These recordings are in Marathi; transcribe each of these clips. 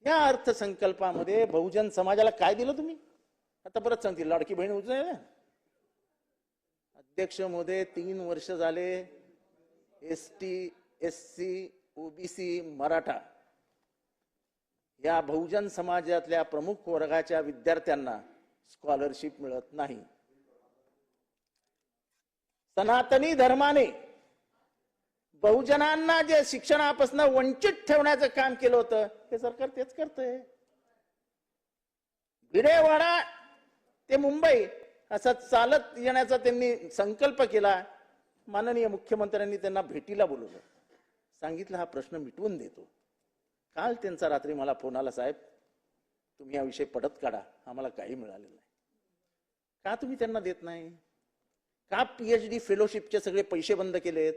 या अर्थसंकल्पामध्ये बहुजन समाजाला काय दिलं तुम्ही? आता परत सांगतील लाडकी बहीण योजना. अध्यक्ष महोदय 3 वर्ष झाले एसटी, एससी, ओबीसी, मराठा या बहुजन समाजातल्या प्रमुख वर्गाच्या विद्यार्थ्यांना स्कॉलरशिप मिळत नाही. सनातनी धर्माने बहुजनांना जे शिक्षणापासून वंचित ठेवण्याचं काम केलं होतं हे सरकार तेच करतंय. भिडेवाडा ते मुंबई असा चालत येण्याचा त्यांनी संकल्प केला. माननीय मुख्यमंत्र्यांनी त्यांना भेटीला बोलवलं, सांगितलं हा प्रश्न मिटवून देतो. काल त्यांचा रात्री मला फोन आला, साहेब तुम्ही हा विषय पडत काढा, आम्हाला काही मिळालेलं नाही. का तुम्ही त्यांना देत नाही? का PhD फेलोशिपचे सगळे पैसे बंद केलेत?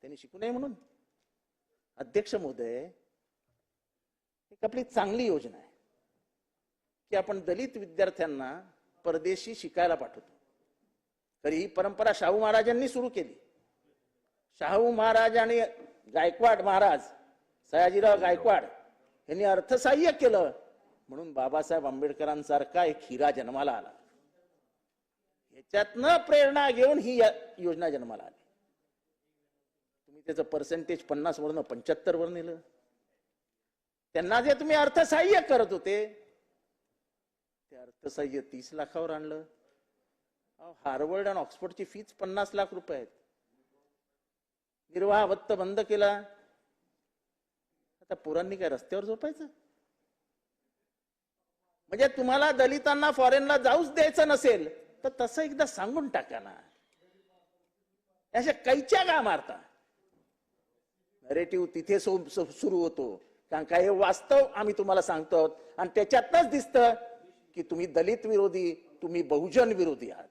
त्यांनी शिकू नये म्हणून? अध्यक्ष महोदय, एक आपली चांगली योजना आहे की आपण दलित विद्यार्थ्यांना परदेशी शिकायला पाठवतो. तरी ही परंपरा शाहू महाराजांनी सुरू केली. शाहू महाराज आणि गायकवाड महाराज, सयाजीराव गायकवाड यांनी अर्थसहाय्य केलं म्हणून बाबासाहेब आंबेडकरांसारखा एक हिरा जन्माला आला. याच्यातनं प्रेरणा घेऊन ही योजना जन्माला आली. तुम्ही त्याचं पर्सेंटेज 50 वरनं 75 वर नेलं. त्यांना जे तुम्ही अर्थसहाय्य करत होते ते अर्थसहाय्य 30 लाखावर आणलं. हार्वर्ड आणि ऑक्सफोर्डची फीच 50 लाख रुपये आहेत. निर्वाह भत्ता बंद केला. आता पोरांनी काय रस्त्यावर झोपायचं? म्हणजे तुम्हाला दलितांना फॉरेनला जाऊच द्यायचं नसेल तर तसं एकदा सांगून टाका ना. अशा कैच्या का मारता? नरेटिव्ह तिथे सुरू होतो कारण काय वास्तव आम्ही तुम्हाला सांगतो आणि त्याच्यातच दिसतं की तुम्ही दलित विरोधी, तुम्ही बहुजन विरोधी आहात.